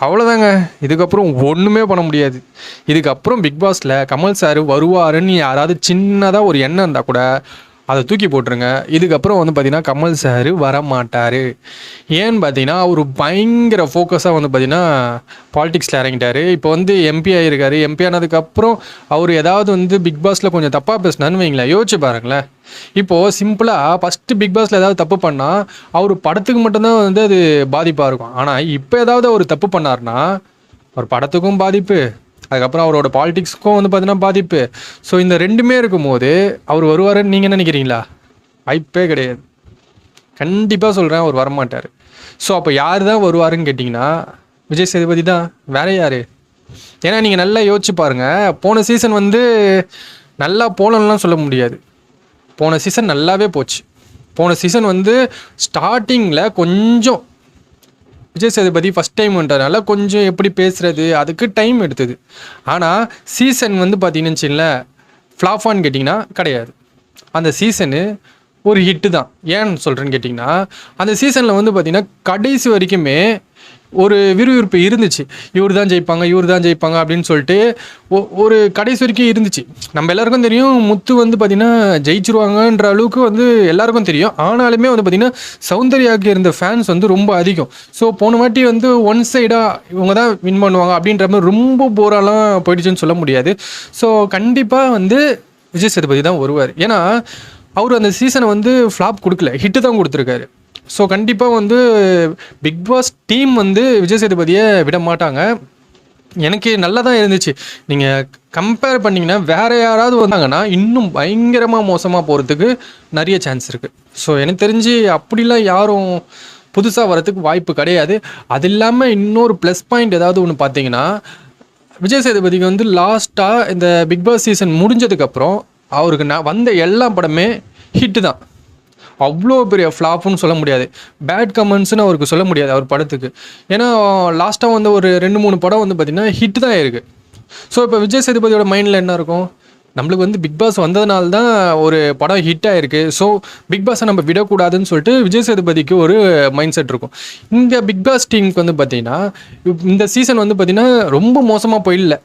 அவ்வளோதாங்க. இதுக்கப்புறம் ஒன்றுமே பண்ண முடியாது. இதுக்கப்புறம் பிக் பாஸில் கமல் சார் வருவாருன்னு யாராவது சின்னதாக ஒரு எண்ணம் இருந்தால் கூட அதை தூக்கி போட்டுருங்க. இதுக்கப்புறம் வந்து பார்த்திங்கன்னா கமல் சார் வரமாட்டார். ஏன்னு பார்த்தீங்கன்னா அவர் பயங்கர ஃபோக்கஸாக வந்து பார்த்திங்கன்னா பாலிடிக்ஸில் இறங்கிட்டார். இப்போ வந்து எம்பி ஆகிருக்காரு. எம்பி ஆனதுக்கப்புறம் அவர் ஏதாவது வந்து பிக் பாஸில் கொஞ்சம் தப்பாக பேசினான்னு வைங்களேன், யோசிச்சு பாருங்களேன். இப்போது சிம்பிளாக ஃபஸ்ட்டு பிக் பாஸில் ஏதாவது தப்பு பண்ணால் அவர் படத்துக்கு மட்டும்தான் வந்து அது பாதிப்பாக இருக்கும். ஆனால் இப்போ ஏதாவது அவர் தப்பு பண்ணார்னா அவர் படத்துக்கும் பாதிப்பு, அதுக்கப்புறம் அவரோட பாலிடிக்ஸுக்கும் வந்து பார்த்தீங்கன்னா பாதிப்பு. ஸோ இந்த ரெண்டுமே இருக்கும்போது அவர் வருவாருன்னு நீங்கள் நினைக்கிறீங்களா? வாய்ப்பே கிடையாது. கண்டிப்பாக சொல்கிறேன், அவர் வரமாட்டார். ஸோ அப்போ யார் தான் வருவாருன்னு கேட்டிங்கன்னா விஜய் சேதுபதி தான். வேற யார்? ஏன்னா நீங்கள் நல்லா யோசிச்சு பாருங்கள். போன சீசன் வந்து நல்லா போகலன்னுலாம் சொல்ல முடியாது. போன சீசன் நல்லாவே போச்சு. போன சீசன் வந்து ஸ்டார்டிங்கில் கொஞ்சம் விஜய் சேதுபதி ஃபஸ்ட் டைம்ன்றதுனால கொஞ்சம் எப்படி பேசுகிறது அதுக்கு டைம் எடுத்தது. ஆனால் சீசன் வந்து பார்த்தீங்கன்னு வச்சுங்களேன், ஃப்ளாஃபான்னு கேட்டிங்கன்னா கிடையாது. அந்த சீசனு ஒரு ஹிட்டு தான். ஏன்னு சொல்கிறேன்னு கேட்டிங்கன்னா அந்த சீசனில் வந்து பார்த்திங்கன்னா கடைசி வரைக்குமே ஒரு விறுவிறுப்பு இருந்துச்சு. இவர் தான் ஜெயிப்பாங்க அப்படின்னு சொல்லிட்டு ஒரு கடைசி வரைக்கும் இருந்துச்சு. நம்ம எல்லாருக்கும் தெரியும் முத்து வந்து பார்த்திங்கன்னா ஜெயிச்சிருவாங்கன்ற அளவுக்கு வந்து எல்லாருக்கும் தெரியும். ஆனாலுமே வந்து பார்த்திங்கன்னா சௌந்தர்யாவுக்கு இருந்த ஃபேன்ஸ் வந்து ரொம்ப அதிகம். ஸோ போன வாட்டி வந்து ஒன் சைடாக இவங்க தான் வின் பண்ணுவாங்க அப்படின்ற மாதிரி ரொம்ப போராலாம் போயிடுச்சுன்னு சொல்ல முடியாது. ஸோ கண்டிப்பாக வந்து விஜய் சேதுபதி தான் வருவார். ஏன்னா அவர் அந்த சீசனை வந்து ஃப்ளாப் கொடுக்கல, ஹிட்டு தான் கொடுத்துருக்காரு. ஸோ கண்டிப்பாக வந்து பிக் பாஸ் டீம் வந்து விஜய் சேதுபதியை விட மாட்டாங்க. எனக்கு நல்லா தான் இருந்துச்சு. நீங்கள் கம்பேர் பண்ணிங்கன்னா வேறு யாராவது வந்தாங்கன்னா இன்னும் பயங்கரமாக மோசமாக போகிறதுக்கு நிறைய சான்ஸ் இருக்குது. ஸோ எனக்கு தெரிஞ்சு அப்படிலாம் யாரும் புதுசாக வரத்துக்கு வாய்ப்பு கிடையாது. அது இல்லாமல் இன்னொரு ப்ளஸ் பாயிண்ட் ஏதாவது ஒன்று பார்த்தீங்கன்னா, விஜய் சேதுபதிக்கு வந்து லாஸ்ட்டாக இந்த பிக் பாஸ் சீசன் முடிஞ்சதுக்கப்புறம் அவருக்கு வந்த எல்லா படமே ஹிட்டு தான். அவ்வளோ பெரிய ஃப்ளாப்புன்னு சொல்ல முடியாது, பேட் கமெண்ட்ஸ்னு அவருக்கு சொல்ல முடியாது அவர் படத்துக்கு. ஏன்னா லாஸ்ட்டாக வந்து ஒரு 2-3 படம் வந்து பார்த்திங்கன்னா ஹிட் தான் இருக்குது. ஸோ இப்போ விஜய் சேதுபதியோட மைண்டில் என்ன இருக்கும், நம்மளுக்கு வந்து பிக் பாஸ் வந்ததுனால தான் ஒரு படம் ஹிட் ஆகிருக்கு, ஸோ பிக் பாஸை நம்ம விடக்கூடாதுன்னு சொல்லிட்டு விஜய் சேதுபதிக்கு ஒரு மைண்ட் செட் இருக்கும். இந்த பிக் பாஸ் டீமுக்கு வந்து பார்த்திங்கன்னா இந்த சீசன் வந்து பார்த்திங்கன்னா ரொம்ப மோசமாக போயிடல.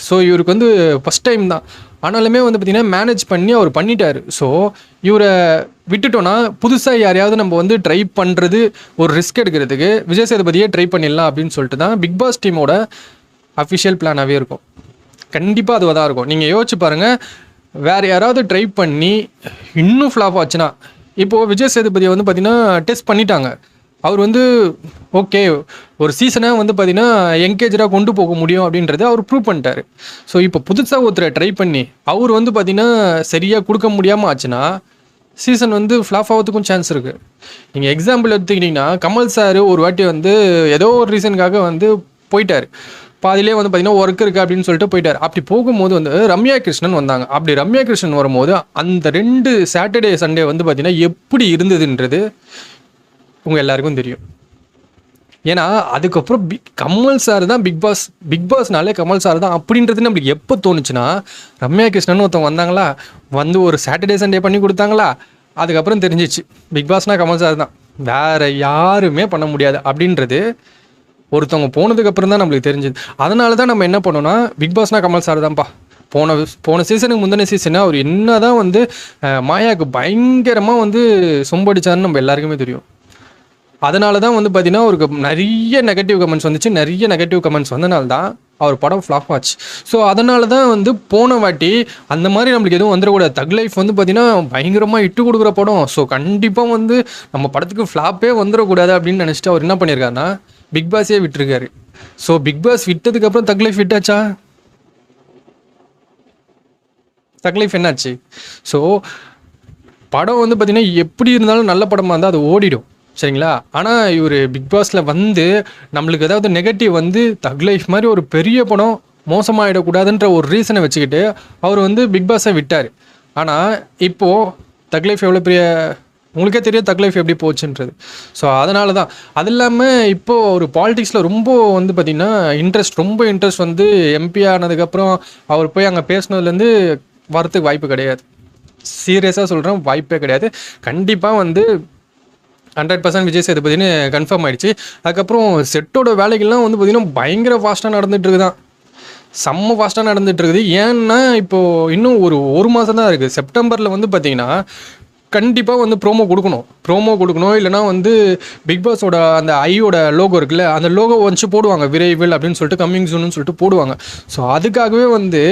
ஸோ இவருக்கு வந்து ஃபஸ்ட் டைம் தான். ஆனாலுமே வந்து பார்த்திங்கன்னா மேனேஜ் பண்ணி அவர் பண்ணிட்டார். ஸோ இவரை விட்டுட்டோன்னா புதுசாக யாரையாவது நம்ம வந்து ட்ரை பண்ணுறது ஒரு ரிஸ்க் எடுக்கிறதுக்கு விஜய் சேதுபதியே ட்ரை பண்ணிடலாம் அப்படின்னு சொல்லிட்டு தான் பிக் பாஸ் டீமோட அஃபிஷியல் பிளானாகவே இருக்கும். கண்டிப்பாக அதுவாக தான் இருக்கும். நீங்கள் யோசிச்சு பாருங்கள், வேறு யாராவது ட்ரை பண்ணி இன்னும் ஃப்ளாப் ஆச்சுன்னா, இப்போது விஜய் சேதுபதியை வந்து பார்த்திங்கன்னா டெஸ்ட் பண்ணிட்டாங்க. அவர் வந்து ஓகே ஒரு சீசனை வந்து பார்த்திங்கன்னா என்கேஜராக கொண்டு போக முடியும் அப்படின்றத அவர் ப்ரூவ் பண்ணிட்டார். ஸோ இப்போ புதுசாக ஒருத்தரை ட்ரை பண்ணி அவர் வந்து பார்த்திங்கன்னா சரியாக கொடுக்க முடியாமல் ஆச்சுன்னா சீசன் வந்து ஃப்ளாப் ஆகிறதுக்கும் சான்ஸ் இருக்குது. நீங்கள் எக்ஸாம்பிள் எடுத்துக்கிட்டிங்கன்னா கமல் சார் ஒரு வாட்டி வந்து ஏதோ ஒரு ரீசனுக்காக வந்து போயிட்டார். பாதிலே வந்து பார்த்திங்கன்னா ஒர்க் இருக்குது அப்படின்னு சொல்லிட்டு போயிட்டார். அப்படி போகும்போது வந்து ரம்யா கிருஷ்ணன் வந்தாங்க. அப்படி ரம்யா கிருஷ்ணன் வரும்போது அந்த 2 சாட்டர்டே சண்டே வந்து பார்த்திங்கன்னா எப்படி இருந்ததுன்றது உங்கள் எல்லாருக்கும் தெரியும். ஏன்னா அதுக்கப்புறம் கமல் சார் தான் பிக் பாஸ்னாலே கமல் சார் தான் அப்படின்றது நம்மளுக்கு எப்போ தோணுச்சுன்னா, ரம்யா கிருஷ்ணன் ஒருத்தவங்க வந்தாங்களா, வந்து ஒரு சாட்டர்டே சண்டே பண்ணி கொடுத்தாங்களா, அதுக்கப்புறம் தெரிஞ்சிச்சு பிக் பாஸ்னால் கமல் சார் தான், வேறு யாருமே பண்ண முடியாது அப்படின்றது ஒருத்தவங்க போனதுக்கப்புறம் தான் நம்மளுக்கு தெரிஞ்சுது. அதனால தான் நம்ம என்ன பண்ணோன்னா பிக் பாஸ்னால் கமல் சார் தான்ப்பா. போன சீசனுக்கு முந்தின சீசனை அவர் என்ன தான் வந்து மாயாவுக்கு பயங்கரமாக வந்து சொம்படிச்சாருன்னு நம்ம எல்லாருக்குமே தெரியும். அதனால தான் வந்து பார்த்திங்கன்னா அவருக்கு நிறைய நெகட்டிவ் கமெண்ட்ஸ் வந்துச்சு. நிறைய நெகட்டிவ் கமெண்ட்ஸ் வந்தனால தான் அவர் படம் ஃப்ளாப் ஆச்சு. ஸோ அதனால தான் வந்து போன வாட்டி அந்த மாதிரி நம்மளுக்கு எதுவும் வந்துடக்கூடாது. தக் லைஃப் வந்து பார்த்திங்கன்னா பயங்கரமாக இட்டு கொடுக்குற படம். ஸோ கண்டிப்பாக வந்து நம்ம படத்துக்கு ஃப்ளாப்பே வந்துடக்கூடாது அப்படின்னு நினச்சிட்டு அவர் என்ன பண்ணியிருக்காருன்னா பிக் பாஸே விட்டுருக்காரு. ஸோ பிக் பாஸ் விட்டதுக்கப்புறம் தக் லைஃப் விட்டாச்சா? தக் லைஃப் என்னாச்சு? ஸோ படம் வந்து பார்த்திங்கன்னா எப்படி இருந்தாலும் நல்ல படமாக இருந்தால் அது ஓடிடும், சரிங்களா? ஆனால் இவர் பிக் பாஸில் வந்து நம்மளுக்கு ஏதாவது நெகட்டிவ் வந்து தக் லைஃப் மாதிரி ஒரு பெரிய படம் மோசமாகிடக்கூடாதுன்ற ஒரு ரீசனை வச்சுக்கிட்டு அவர் வந்து பிக் பாஸை விட்டார். ஆனால் இப்போது தக் லைஃப் எவ்வளோ பெரிய உங்களுக்கே தெரியும் தக் லைஃப் எப்படி போச்சுன்றது. ஸோ அதனால தான். அது இல்லாமல் இப்போது ஒரு பாலிடிக்ஸில் ரொம்ப வந்து பார்த்திங்கன்னா ரொம்ப இன்ட்ரெஸ்ட் வந்து எம்பி ஆனதுக்கப்புறம் அவர் போய் அங்கே பேசினதுலேருந்து வரத்துக்கு வாய்ப்பு கிடையாது. சீரியஸாக சொல்கிறேன், வாய்ப்பே கிடையாது. கண்டிப்பாக வந்து 100% விஜய் சேதுபதினு கன்ஃபார்ம் ஆயிடுச்சு. அதுக்கப்புறம் செட்டோட வேலைகள்லாம் வந்து பார்த்திங்கன்னா பயங்கர ஃபாஸ்ட்டாக நடந்துகிட்டு இருக்குதான், செம்ம ஃபாஸ்ட்டாக நடந்துகிட்டு இருக்குது. ஏன்னா இப்போது இன்னும் ஒரு மாதம் தான் இருக்குது. செப்டம்பரில் வந்து பார்த்திங்கன்னா கண்டிப்பாக வந்து ப்ரோமோ கொடுக்கணும். இல்லைனா வந்து பிக் பாஸோட அந்த ஐயோட லோகோ இருக்குல்ல, அந்த லோகோ வச்சு போடுவாங்க விரைவில் அப்படின்னு சொல்லிட்டு, கம்மிங் சூன்னு சொல்லிட்டு போடுவாங்க. ஸோ அதுக்காகவே வந்து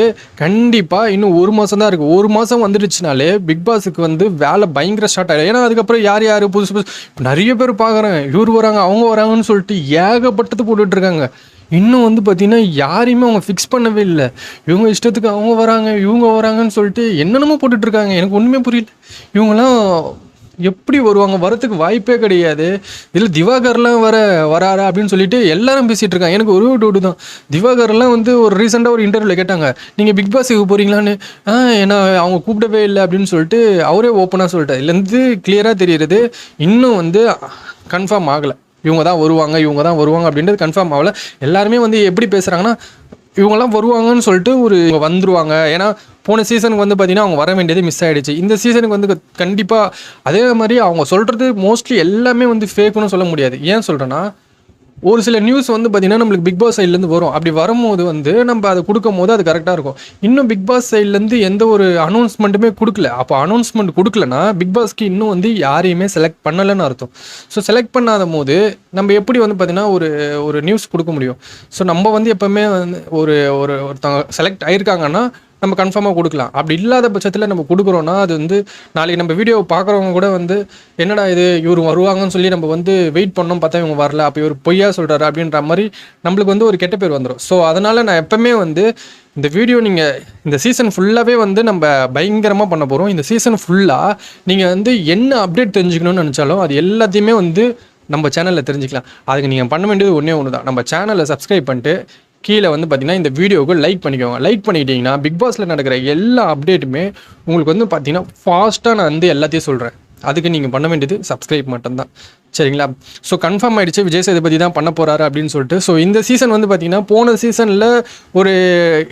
கண்டிப்பாக இன்னும் ஒரு மாதம் தான் இருக்குது. ஒரு மாதம் வந்துடுச்சுனாலே பிக் பாஸுக்கு வந்து வேலை பயங்கர ஸ்டார்ட் ஆகிடும். ஏன்னா அதுக்கப்புறம் யார் புதுசு நிறைய பேர் பார்க்குறாங்க, இவர் வராங்க அவங்க வராங்கன்னு சொல்லிட்டு ஏகப்பட்டது போட்டுட்ருக்காங்க. இன்னும் வந்து பார்த்திங்கன்னா யாரையுமே அவங்க ஃபிக்ஸ் பண்ணவே இல்லை. இவங்க இஷ்டத்துக்கு அவங்க வராங்கன்னு சொல்லிட்டு என்னென்னமோ போட்டுட்ருக்காங்க. எனக்கு ஒன்றுமே புரியல. இவங்கெல்லாம் எப்படி வருவாங்க? வரத்துக்கு வாய்ப்பே கிடையாது. இதில் திவாகர்லாம் வராரா அப்படின்னு சொல்லிட்டு எல்லாரும் பேசிகிட்டு இருக்காங்க. எனக்கு ஒரு டவுட்டு தான். திவாகர்லாம் வந்து ஒரு ரீசெண்டாக ஒரு இன்டர்வியூவில் கேட்டாங்க, நீங்கள் பிக் பாஸுக்கு போகிறீங்களான்னு. ஏன்னா அவங்க கூப்பிடவே இல்லை அப்படின்னு சொல்லிட்டு அவரே ஓப்பனாக சொல்லிட்டார். இதுலேருந்து கிளியராக தெரியுறது இன்னும் வந்து கன்ஃபார்ம் ஆகலை. இவங்க தான் வருவாங்க அப்படின்றது கன்ஃபார்ம் ஆகலை. எல்லாருமே வந்து எப்படி பேசுகிறாங்கன்னா, இவங்கெல்லாம் வருவாங்கன்னு சொல்லிட்டு இவங்க வந்துருவாங்க. ஏன்னா போன சீசனுக்கு வந்து பார்த்திங்கன்னா அவங்க வர வேண்டியது மிஸ் ஆகிடுச்சு. இந்த சீசனுக்கு வந்து கண்டிப்பாக அதே மாதிரி அவங்க சொல்கிறது மோஸ்ட்லி எல்லாமே வந்து ஃபேக்குன்னு சொல்ல முடியாது. ஏன் சொல்கிறேன்னா, ஒரு சில நியூஸ் வந்து பார்த்திங்கன்னா நம்மளுக்கு பிக் பாஸ் சைட்லேருந்து வரும். அப்படி வரும்போது வந்து நம்ம அதை கொடுக்கும் போது அது கரெக்டாக இருக்கும். இன்னும் பிக் பாஸ் சைட்லேருந்து எந்த ஒரு அனௌன்ஸ்மெண்ட்டுமே கொடுக்கல. அப்போ அனௌன்ஸ்மெண்ட் கொடுக்கலன்னா பிக் பாஸ்க்கு இன்னும் வந்து யாரையுமே செலக்ட் பண்ணலைன்னு அர்த்தம். ஸோ செலக்ட் பண்ணாத போது நம்ம எப்படி வந்து பார்த்திங்கன்னா ஒரு நியூஸ் கொடுக்க முடியும்? ஸோ நம்ம வந்து எப்போவுமே வந்து ஒருத்தவங்க செலக்ட் ஆகிருக்காங்கன்னா நம்ம கன்ஃபார்மாக கொடுக்கலாம். அப்படி இல்லாத பட்சத்தில் நம்ம கொடுக்குறோன்னா அது வந்து நாளைக்கு நம்ம வீடியோ பார்க்குறவங்க கூட வந்து என்னடா இது இவர் வருவாங்கன்னு சொல்லி நம்ம வந்து வெயிட் பண்ணோம், பார்த்தா இவங்க வரல, அப்போ இவர் பொய்யா சொல்கிறாரு அப்படின்ற மாதிரி நம்மளுக்கு வந்து ஒரு கெட்ட பேர் வந்துடும். ஸோ அதனால் நான் எப்போவுமே வந்து இந்த வீடியோ நீங்கள் இந்த சீசன் ஃபுல்லாகவே வந்து நம்ம பயங்கரமாக பண்ண போகிறோம். இந்த சீசன் ஃபுல்லாக நீங்கள் வந்து என்ன அப்டேட் தெரிஞ்சுக்கணும்னு நினச்சாலும் அது எல்லாத்தையுமே வந்து நம்ம சேனலில் தெரிஞ்சுக்கலாம். அதுக்கு நீங்கள் பண்ண வேண்டியது ஒன்று தான். நம்ம சேனலை சப்ஸ்கிரைப் பண்ணிட்டு கீழே வந்து பார்த்திங்கன்னா இந்த வீடியோவுக்கு லைக் பண்ணிக்கோங்க. லைக் பண்ணிக்கிட்டிங்கன்னா பிக் பாஸில் நடக்கிற எல்லா அப்டேட்டுமே உங்களுக்கு வந்து பார்த்திங்கன்னா ஃபாஸ்ட்டாக நான் வந்து எல்லாத்தையும் சொல்கிறேன். அதுக்கு நீங்கள் பண்ண வேண்டியது சப்ஸ்கிரைப் மட்டும்தான், சரிங்களா? ஸோ கன்ஃபார்ம் ஆகிடுச்சு விஜய் சேதுபதி தான் பண்ண போகிறாரு அப்படின்னு சொல்லிட்டு. ஸோ இந்த சீசன் வந்து பார்த்திங்கன்னா போன சீசனில் ஒரு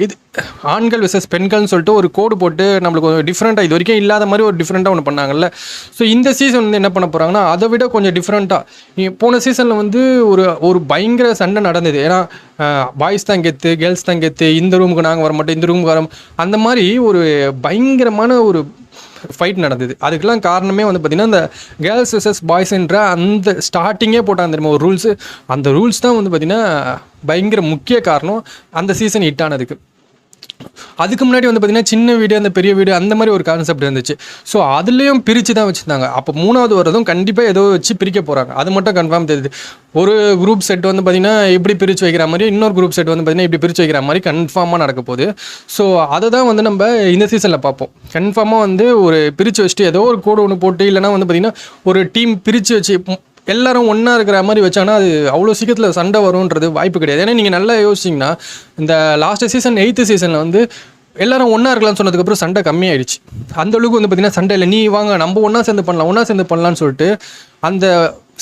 இது ஆண்கள் விசஸ் பெண்கள்னு சொல்லிட்டு ஒரு கோடு போட்டு நம்மளுக்கு ஒரு டிஃப்ரெண்ட்டாக இது வரைக்கும் இல்லாத மாதிரி ஒரு டிஃப்ரெண்ட்டாக ஒன்று பண்ணாங்கல்ல. ஸோ இந்த சீசன் வந்து என்ன பண்ண போகிறாங்கன்னா அதை விட கொஞ்சம் டிஃப்ரெண்ட்டாக. போன சீசனில் வந்து ஒரு பயங்கர சண்டை நடந்தது. ஏன்னா பாய்ஸ் தான் கெத்து, கேர்ள்ஸ் தான் கெத்து, இந்த ரூமுக்கு நாங்கள் வர மாட்டோம், இந்த ரூமுக்கு வரோம், அந்த மாதிரி ஒரு பயங்கரமான ஒரு ஃபைட் நடந்தது. அதுக்கெல்லாம் காரணமே வந்து பார்த்திங்கன்னா இந்த கேர்ள்ஸ் விசஸ் பாய்ஸ்ன்ற அந்த ஸ்டார்டிங்கே போட்டாங்க தெரியுமா ஒரு ரூல்ஸு. அந்த ரூல்ஸ் தான் வந்து பார்த்திங்கன்னா பயங்கர முக்கிய காரணம் அந்த சீசன் ஹிட் ஆனதுக்கு. அதுக்கு முன்னாடி வந்து பார்த்திங்கன்னா சின்ன வீடு அந்த பெரிய வீடு அந்த மாதிரி ஒரு கான்செப்ட் இருந்துச்சு. ஸோ அதுலேயும் பிரித்து தான் வச்சுருந்தாங்க. அப்போ மூணாவது வரதும் கண்டிப்பாக ஏதோ வச்சு பிரிக்க போகிறாங்க, அது மட்டும் கன்ஃபார்ம் தெரியுது. ஒரு குரூப் செட் வந்து பார்த்திங்கன்னா இப்படி பிரித்து வைக்கிற மாதிரி, இன்னொரு குரூப் செட் வந்து பார்த்திங்கன்னா இப்படி பிரித்து வைக்கிற மாதிரி கன்ஃபார்மாக நடக்க போகுது. ஸோ அதை தான் வந்து நம்ம இந்த சீசனில் பார்ப்போம். கன்ஃபார்மாக வந்து ஒரு பிரித்து வச்சுட்டு ஏதோ ஒரு கோடு ஒன்று போட்டு, இல்லைனா வந்து பார்த்திங்கன்னா ஒரு டீம் பிரித்து வச்சு எல்லாரும் ஒன்றா இருக்கிற மாதிரி வச்சாங்கன்னா அது அவ்வளோ சீக்கிரத்தில் சண்டை வரும்ன்றது வாய்ப்பு கிடையாது. ஏன்னா நீங்கள் நல்லா யோசிச்சிங்கன்னா இந்த லாஸ்ட் சீசன் 8th சீசனில் வந்து எல்லாரும் ஒன்றா இருக்கலாம்னு சொன்னதுக்கப்புறம் சண்டை கம்மியாயிடுச்சு. அந்தளவுக்கு வந்து பார்த்திங்கன்னா சண்டை இல்லை, நீ வாங்க நம்ம ஒன்றா சேர்ந்து பண்ணலான்னு சொல்லிட்டு அந்த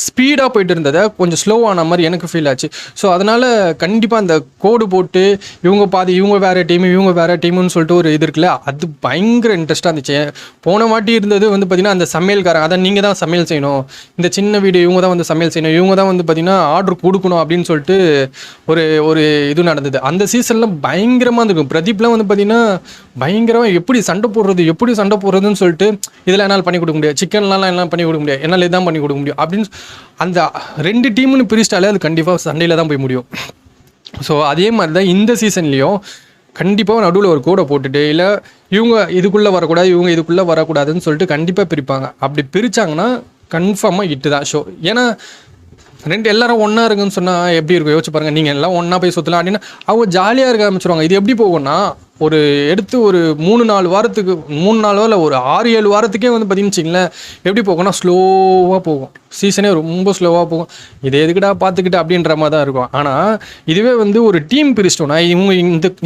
ஸ்பீடாக போயிட்டு இருந்ததை கொஞ்சம் ஸ்லோவான மாதிரி எனக்கு ஃபீல் ஆச்சு. ஸோ அதனால் கண்டிப்பாக அந்த கோடு போட்டு இவங்க பாதி இவங்க வேறு டீமுன்னு சொல்லிட்டு ஒரு இது இருக்குல்ல, அது பயங்கர இன்ட்ரெஸ்ட்டாக இருந்துச்சு. போன வாட்டி இருந்தது வந்து பார்த்திங்கன்னா அந்த சமையல்காரன், அதான் நீங்கள் தான் சமையல் செய்யணும், இந்த சின்ன வீடு இவங்க தான் வந்து சமையல் செய்யணும், இவங்க தான் வந்து பார்த்திங்கன்னா ஆர்டர் கொடுக்கணும் அப்படின்னு சொல்லிட்டு ஒரு இது நடந்தது. அந்த சீசனில் பயங்கரமாக இருந்திருக்கும். பிரதீப்லாம் வந்து பார்த்திங்கன்னா பயங்கரமாக எப்படி சண்டை போடுறதுன்னு சொல்லிட்டு இதெல்லாம் என்னால் பண்ணி கொடுக்க முடியாது, சிக்கன்லாம் என்னால் பண்ணி கொடுக்க முடியாது, என்னால் இதான் பண்ணி கொடுக்க முடியும் அப்படின்னு அந்த 2 டீம்னு பிரிச்சிட்டாலே அது கண்டிப்பாக சண்டையில் தான் போய் முடியும். ஸோ அதே மாதிரி தான் இந்த சீசன்லேயும் கண்டிப்பாக நடுவில் ஒரு கோடை போட்டுட்டு, இல்லை இவங்க இதுக்குள்ளே வரக்கூடாது இவங்க இதுக்குள்ளே வரக்கூடாதுன்னு சொல்லிட்டு கண்டிப்பாக பிரிப்பாங்க. அப்படி பிரித்தாங்கன்னா கன்ஃபார்மாக இட்டு தான் ஷோ. ஏன்னா எல்லாரும் ஒன்றா இருக்குன்னு சொன்னால் எப்படி இருக்கும் யோசிச்சு பாருங்கள். நீங்கள் எல்லாம் ஒன்றா போய் சுற்றலாம் அப்படின்னா அவங்க ஜாலியாக இருக்க ஆரம்பிச்சிருவாங்க. இது எப்படி போகும்னா ஒரு 3-4 வாரத்துக்கு 3-4 இல்லை ஒரு 6-7 வாரத்துக்கே வந்து பார்த்திங்கன்னு வச்சிங்களேன் எப்படி போகும்னா ஸ்லோவாக போகும். சீசனே ரொம்ப ஸ்லோவாக போகும். இதை எதுக்கிட்டா பார்த்துக்கிட்டு அப்படின்ற மாதிரி தான் இருக்கும். ஆனால் இதுவே வந்து ஒரு டீம் பிரிச்சிட்டோன்னா இவங்க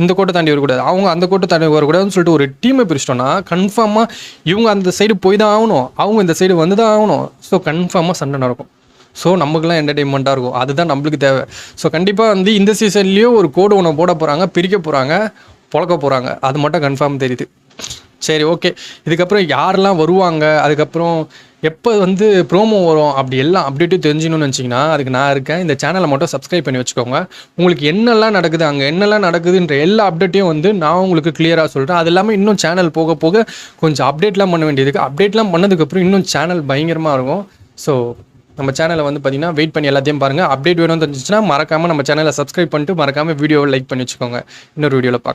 இந்த கோட்டை தாண்டி வரக்கூடாது, அவங்க அந்த கோட்டை தாண்டி வரக்கூடாதுன்னு சொல்லிட்டு ஒரு டீமை பிரிச்சிட்டோன்னா கன்ஃபார்மாக இவங்க அந்த சைடு போய் தான் ஆகணும், அவங்க இந்த சைடு வந்து தான் ஆகணும். ஸோ கன்ஃபார்மாக சண்டை நடக்கும். ஸோ நமக்குலாம் என்டர்டெயின்மெண்ட்டாக இருக்கும். அதுதான் நம்மளுக்கு தேவை. ஸோ கண்டிப்பாக வந்து இந்த சீசன்லேயும் ஒரு கோடு ஒன்று போட போகிறாங்க, பிரிக்க போகிறாங்க, பொழக்க போகிறாங்க. அது மட்டும் கன்ஃபார்ம் தெரியுது. சரி, ஓகே. இதுக்கப்புறம் யாரெல்லாம் வருவாங்க, அதுக்கப்புறம் எப்போ வந்து ப்ரோமோ வரும் அப்படி எல்லாம் அப்டேட்டும் தெரிஞ்சுக்கணும்னு நினச்சிங்கன்னா அதுக்கு நான் இருக்கேன். இந்த சேனலை மட்டும் சப்ஸ்கிரைப் பண்ணி வச்சுக்கோங்க. உங்களுக்கு என்னெல்லாம் நடக்குது, அங்கே என்னெல்லாம் நடக்குதுன்ற எல்லா அப்டேட்டையும் வந்து நான் உங்களுக்கு கிளியராக சொல்கிறேன். அது இல்லாமல் இன்னும் சேனல் போக போக கொஞ்சம் அப்டேட்லாம் பண்ண வேண்டியதுக்கு, அப்டேட்லாம் பண்ணதுக்கப்புறம் இன்னும் சேனல் பயங்கரமாக இருக்கும். ஸோ நம்ம சேனலை வந்து பார்த்தீங்கன்னா வெயிட் பண்ணி எல்லாத்தையும் பாருங்கள். அப்டேட் வேணும்னு தெரிஞ்சிச்சுன்னா மறக்காமல் நம்ம சேனலை சப்ஸ்கிரைப் பண்ணிட்டு மறக்காமல் வீடியோவை லைக் பண்ணி வச்சுக்கோங்க. இன்னொரு வீடியோவில் பார்க்கலாம்.